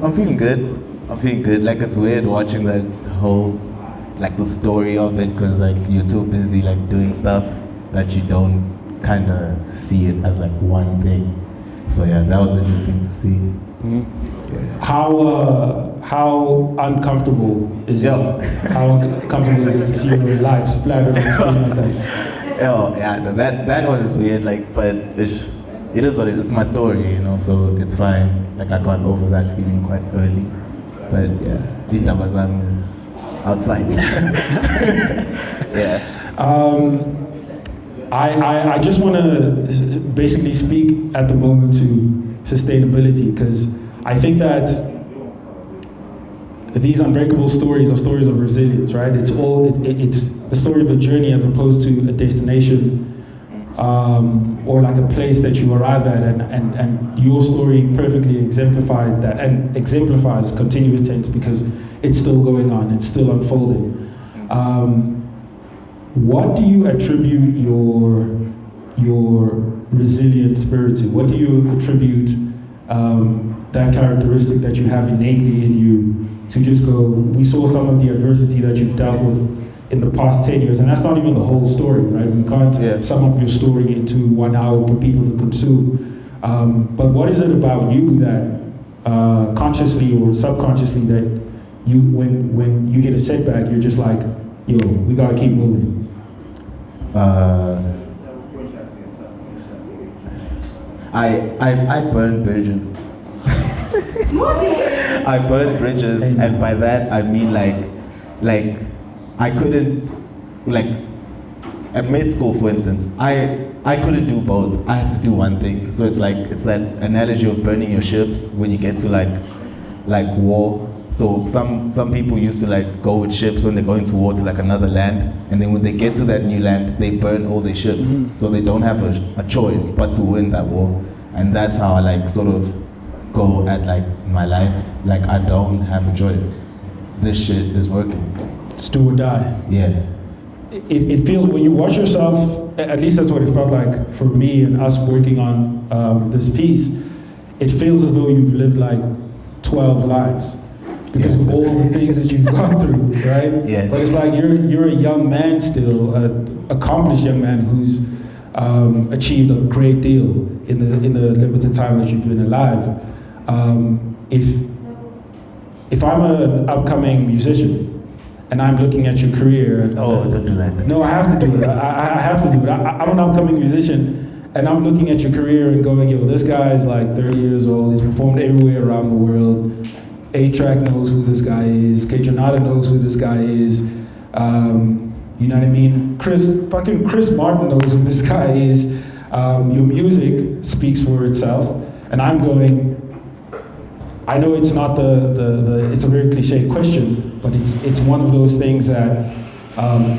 I'm feeling good. I'm feeling good. Like it's weird watching that whole, like the story of it, because like you're too busy like doing stuff that you don't kind of see it as like one thing. So yeah, that was interesting to see. Mm-hmm. Yeah. How uncomfortable is it? How uncomfortable is it to see your life splattered on the screen like that? Oh yeah, no, that one is weird. Like, but it is what it is. It's my story, you know, so it's fine. Like I got over that feeling quite early. But yeah, Vita Bazam is outside. Yeah. I just want to basically speak at the moment to sustainability, because I think that these unbreakable stories are stories of resilience, right? It's the story of the journey as opposed to a destination or like a place that you arrive at, and your story perfectly exemplified that and exemplifies continuous tense because it's still going on, it's still unfolding. What do you attribute your resilient spirit to? What do you attribute that characteristic that you have innately in you to just go, we saw some of the adversity that you've dealt with in the past 10 years, and that's not even the whole story, right? We can't sum up your story into 1 hour for people to consume. But what is it about you that consciously or subconsciously that you, when you hit a setback, you're just like, yo, we gotta keep moving? I burned bridges. I burned bridges, and by that I mean like I couldn't, like at med school for instance, I couldn't do both. I had to do one thing. So it's that analogy of burning your ships when you get to like war. So some people used to like go with ships when they're going to war to like another land, and then when they get to that new land, they burn all their ships. So they don't have a choice but to win that war. And that's how I like sort of go at like my life. Like I don't have a choice. This shit is working. It's do or die. Yeah. It feels, when you watch yourself, at least that's what it felt like for me and us working on this piece, it feels as though you've lived like 12 lives. Because of all the things that you've gone through, right? Yeah. But it's like you're a young man still, an accomplished young man who's achieved a great deal in the limited time that you've been alive. If I'm an upcoming musician and I'm looking at your career, don't do that. No, I have to do it. I have to do it. I'm an upcoming musician, and I'm looking at your career and going, yo, this guy is like 30 years old. He's performed everywhere around the world. A-Track knows who this guy is. K-Tronada knows who this guy is. You know what I mean? Chris Martin knows who this guy is. Your music speaks for itself. And I'm going, I know it's not it's a very cliche question, but it's one of those things that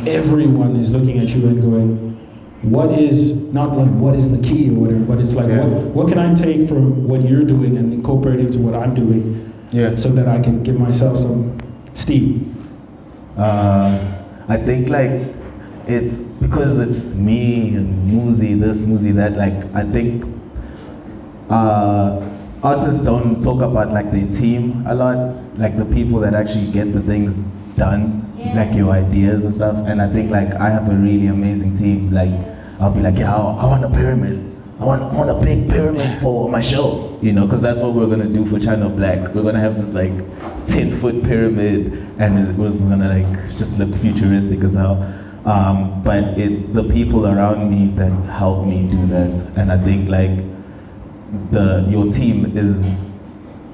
everyone is looking at you and going, what is, not like what is the key or whatever, but it's like, what can I take from what you're doing and incorporate into what I'm doing? Yeah. So that I can give myself some steam. I think like it's because it's me and Muzi this, Muzi that. Like I think artists don't talk about like their team a lot, like the people that actually get the things done, like your ideas and stuff. And I think like I have a really amazing team. Like I'll be like, yeah, I want a pyramid. I want a big pyramid for my show, you know, because that's what we're gonna do for China Black. We're gonna have this like 10-foot pyramid, and it was gonna like just look futuristic as hell. But it's the people around me that help me do that, and I think like your team is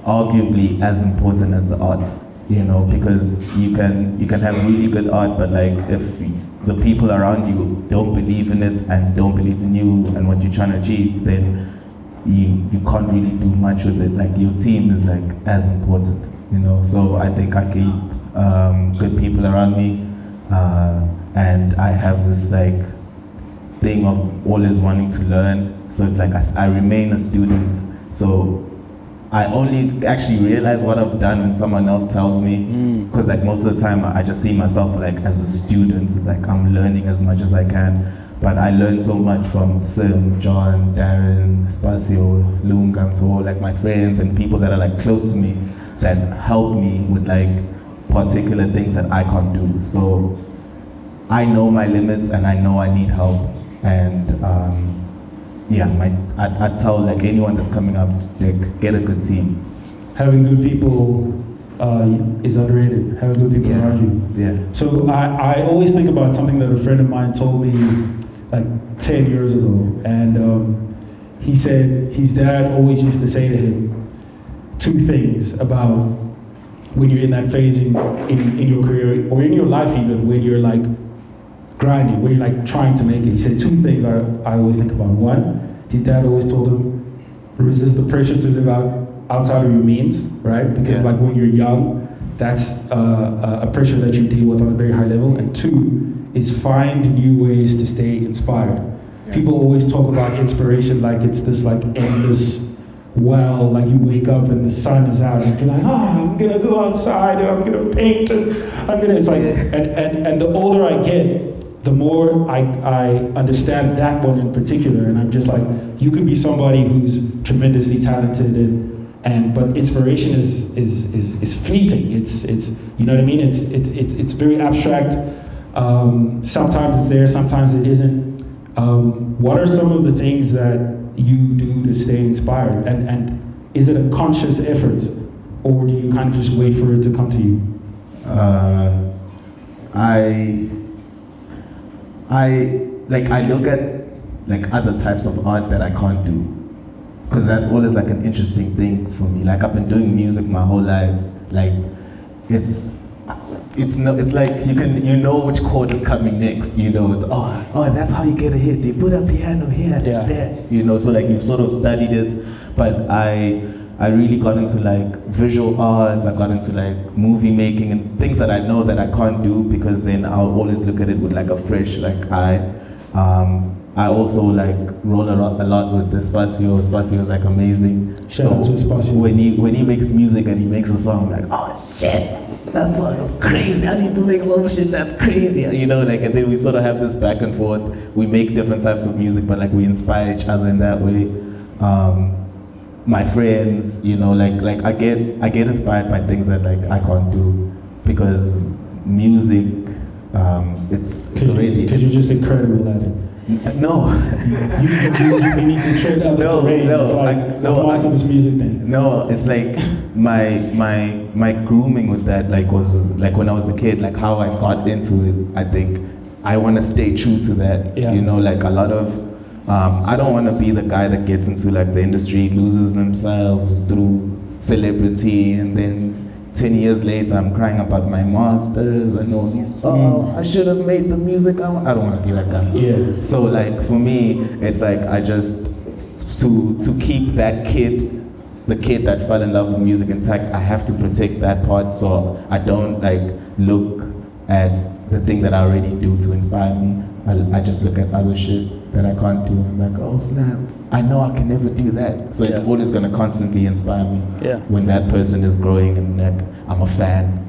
arguably as important as the art, you know, because you can have really good art, but like if the people around you don't believe in it and don't believe in you and what you're trying to achieve, then you can't really do much with it. Like your team is like as important, you know. So I think I keep good people around me, and I have this like thing of always wanting to learn. So it's like I remain a student. So I only actually realize what I've done when someone else tells me, because like most of the time I just see myself like as a student. It's like I'm learning as much as I can, but I learned so much from Sim, John, Darren, Spacio, Lunga, so all like my friends and people that are like close to me. that help me with like particular things that I can't do. So I know my limits and I know I need help. And I'd tell like anyone that's coming up, like, get a good team. Having good people is underrated. Having good people around you. Yeah. So I always think about something that a friend of mine told me like 10 years ago. And he said his dad always used to say to him two things about when you're in that phase in your career or in your life even, when you're like grinding, when you're like trying to make it. He said two things I always think about. One, his dad always told him, resist the pressure to live outside of your means, right? Because like when you're young, that's a pressure that you deal with on a very high level. And two, is find new ways to stay inspired. Yeah. People always talk about inspiration like it's this like endless well, like you wake up and the sun is out and you're like, I'm gonna go outside and I'm gonna paint and I'm gonna, it's like, and the older I get, the more I understand that one in particular, and I'm just like, you could be somebody who's tremendously talented but inspiration is fleeting. It's you know what I mean? It's very abstract. Sometimes it's there, sometimes it isn't. What are some of the things that you do to stay inspired? And is it a conscious effort, or do you kind of just wait for it to come to you? I look at like other types of art that I can't do, because that's always like an interesting thing for me. Like I've been doing music my whole life. Like it's like you know which chord is coming next. You know, it's that's how you get a hit. You put a piano here, there. You know, so like you've sort of studied it. But I really got into like visual arts. I got into like movie making and things that I know that I can't do, because then I'll always look at it with like a fresh like eye. I also like roll a lot with the Spacio. Spacio is like amazing. Shout out to Spacio. When he makes music and he makes a song, I'm like, oh shit, that song is crazy. I need to make some shit that's crazy. You know, like, and then we sort of have this back and forth. We make different types of music, but like we inspire each other in that way. My friends, you know, like I get inspired by things that like I can't do, because music, it's already, because you're just incredible at it. No. you need to tread out the terrain. It's like master this music thing. No, it's like my grooming with that was like when I was a kid, like how I got into it. I think I want to stay true to that. Yeah. You know, like a lot of I don't want to be the guy that gets into like the industry, loses themselves through celebrity, and then 10 years later I'm crying about my masters and all these, I should have made the music. I don't want to be like that. Yeah. So like for me, it's like I just, to keep that the kid that fell in love with music intact, I have to protect that part, so I don't like look at the thing that I already do to inspire me. I just look at other shit that I can't do, and I'm like, oh snap, I know I can never do that. So it's always gonna constantly inspire me when that person is growing, and like I'm a fan.